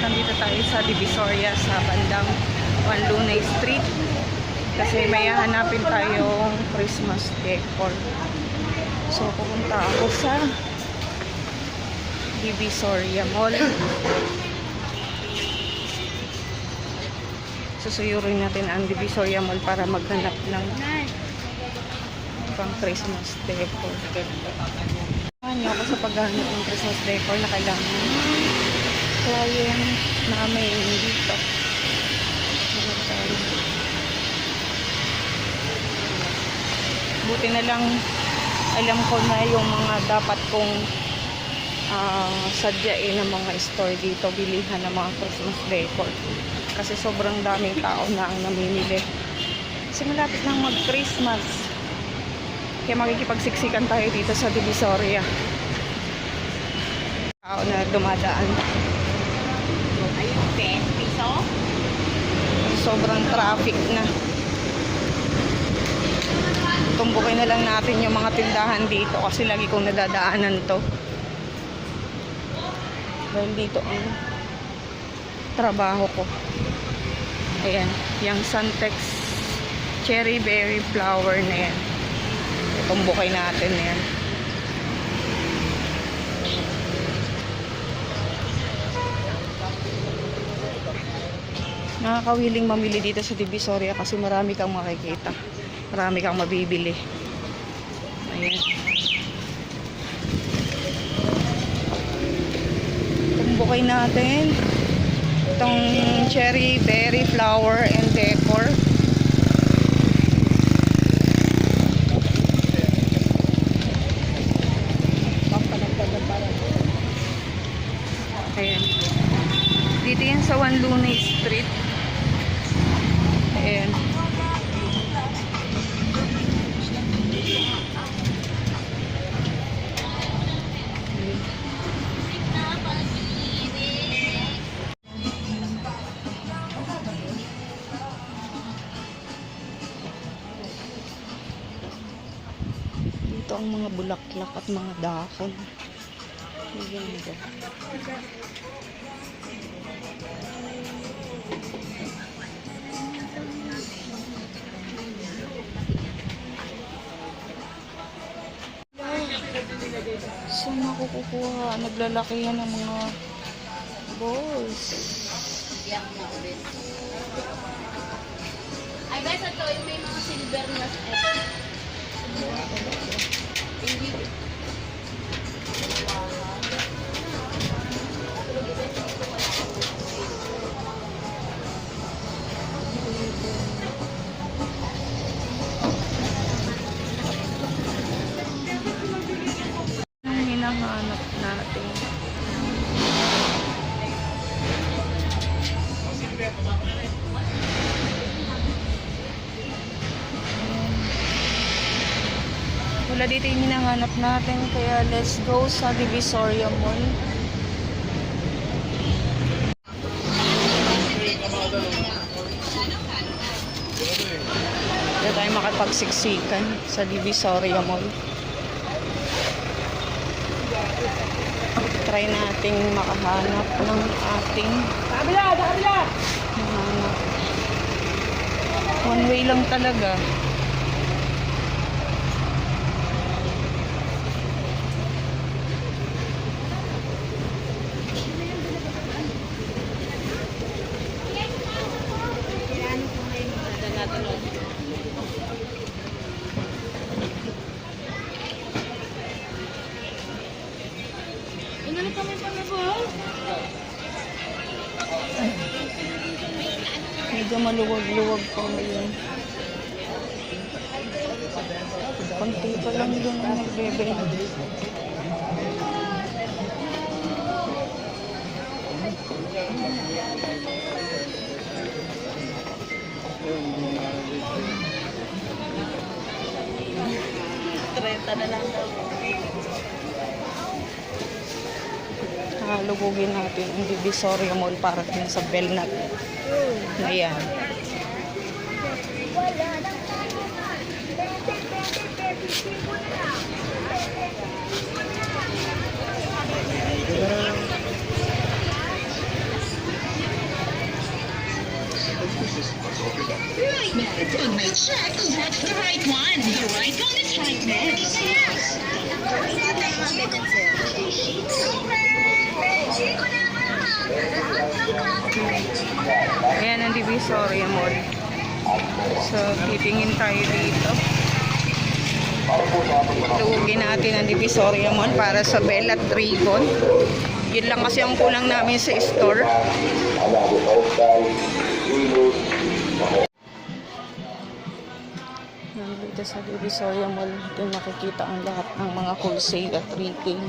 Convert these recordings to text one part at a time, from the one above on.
nandito tayo sa Divisoria sa bandang Wanlunay Street kasi may hanapin tayong Christmas decor. So pupunta ako sa Divisoria Mall. Susuyurin natin ang Divisoria Mall para maghanap ng pang Christmas decor. Samahan niyo ako sa paghahanap ng Christmas decor na kailangan client namin dito. Buti na lang alam ko na yung mga dapat kong sadyain ng mga store dito, bilihan ng mga Christmas decor. Kasi sobrang daming tao na ang namimili. Kasi malapit nang mag-Christmas. Kaya makikipagsiksikan tayo dito sa Divisoria. Tao na dumadaan. Ayun, 10 piso. Sobrang traffic na. Tumbukin na lang natin yung mga tindahan dito kasi lagi kong nadadaanan to. Dahil dito ang trabaho ko. Ayan, yung Suntex Cherry Berry Flower na yan. Tumbukin natin yan. Nakakawiling mamili dito sa Divisoria kasi marami kang makikita. Marami kang mabibili. Ayan. Tumbukin natin itong cherry berry flower and decor. Ayan. Dito yan sa Wanlunay Street. Ayan. Dito ang mga bulaklak at mga dahon. Ayan. Saan ako kukuha? Naglalaki yan ng mga balls. Ay guys, ito yung may mga silver na hindi. Hinahanap natin. Wala dito yung hinahanap natin kaya let's go sa Divisoria Mall. Kaya tayo makapagsiksikan sa Divisoria Mall. Try nating makahanap ng ating mahanap. One way lang talaga. Ano kami pa na po? Medyo maluwag-luwag pa ngayon. Konti pa lang yung nagbebenta. Trenta na lang daw. Lubugin natin ang Divisoria Mall para din sa Belnat. Ayan. Right meds. When we check, what's the right one? The right one is right meds. Ayan ang Divisoria Mall. So, titingin tayo dito. Luugin natin ang Divisoria Mall para sa Bell at Ribbon. Yun lang kasi ang kulang namin sa store. Nandito sa Divisoria Mall, dito makikita ang lahat ng mga wholesale at retail.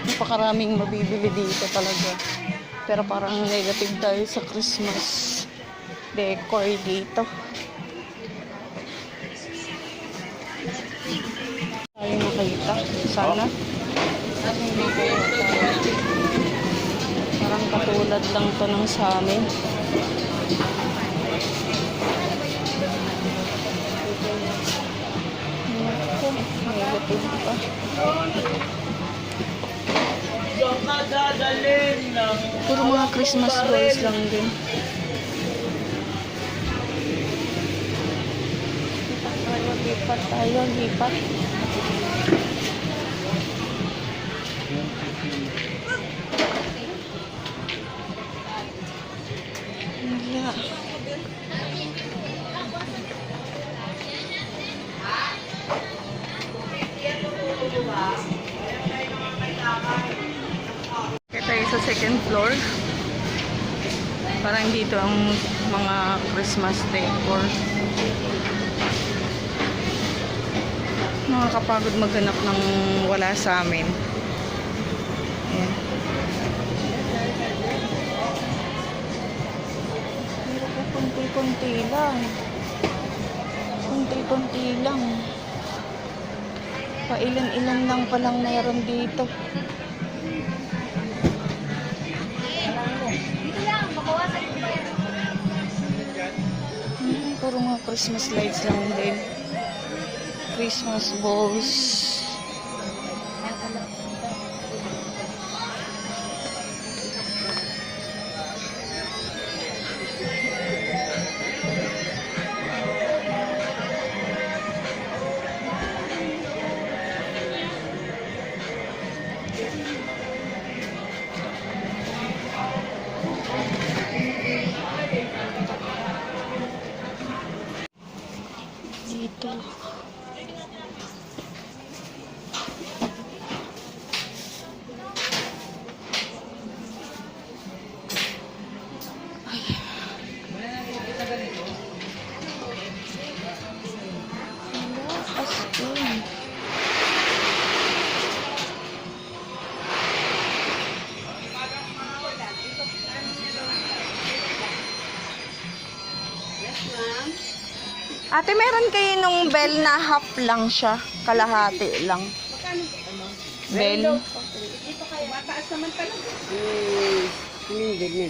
Napakaraming mabibili dito talaga. Pero parang negative tayo sa Christmas decor dito. Tayo makita. Sana. Parang katulad lang to ng sa amin. Naku, negative pa. Puro mga Christmas balls lang din. Lipat tayo, lipat. Wala. Kaya tayo sa second floor. Parang dito ang mga Christmas decor. Nakakapagod maghanap ng wala sa amin. Ayan. Pero po konti-konti lang. Konti-konti lang. Pailan-ilan lang palang meron dito. Puro mga Christmas lights lang din. Christmas balls. Dito. Ate, meron kayo nung bell na half lang siya. Kalahati lang. Bell.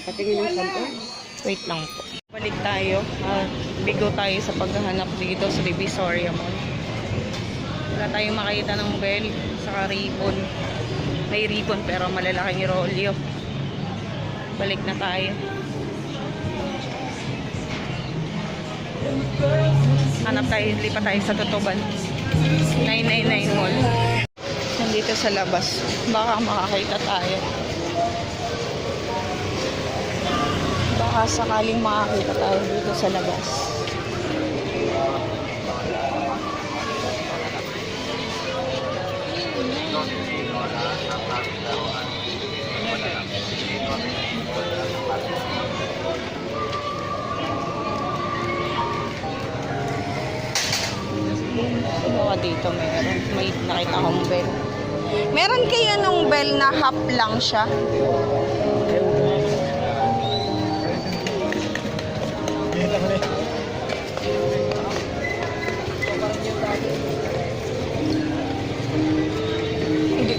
Patingin ng sampo. Wait lang po. Balik tayo. Bigo tayo sa paghahanap dito sa Divisoria Mall. Wala tayong makita ng bell. Saka ribbon. May ribbon pero malalaking rolyo. Balik na tayo. Hanap tayo, lipat tayo sa Tutuban 999 Mall. Nandito sa labas. Baka makakita tayo. Baka sakaling makakita tayo dito sa labas. Baka dito meron. May nakita akong bell. Meron kayo nung bell na half lang siya?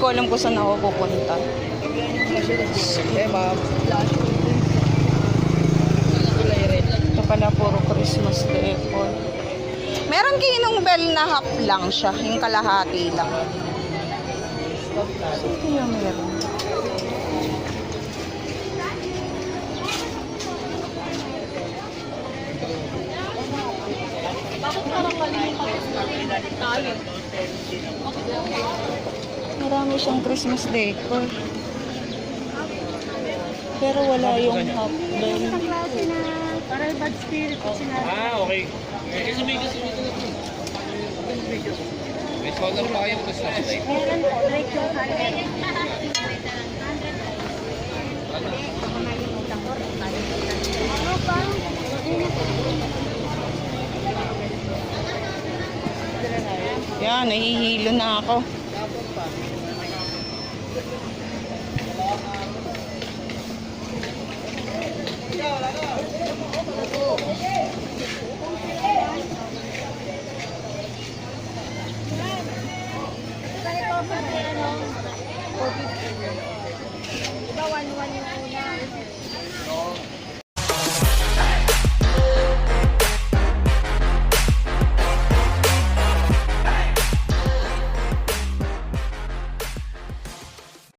ko alam kung saan ako pupunta. Ito pala puro Christmas decor. Meron kinong bell na half lang siya, yung kalahati lang. So, ito yung meron. Bakit parang mali yung tayo? Marami siyang Christmas decor. Pero wala yung half bell. Para bad spirit ko sila. Okay. May scholar pa kayong Christmas light? Meron po, like yung Yan, nahihilo na ako.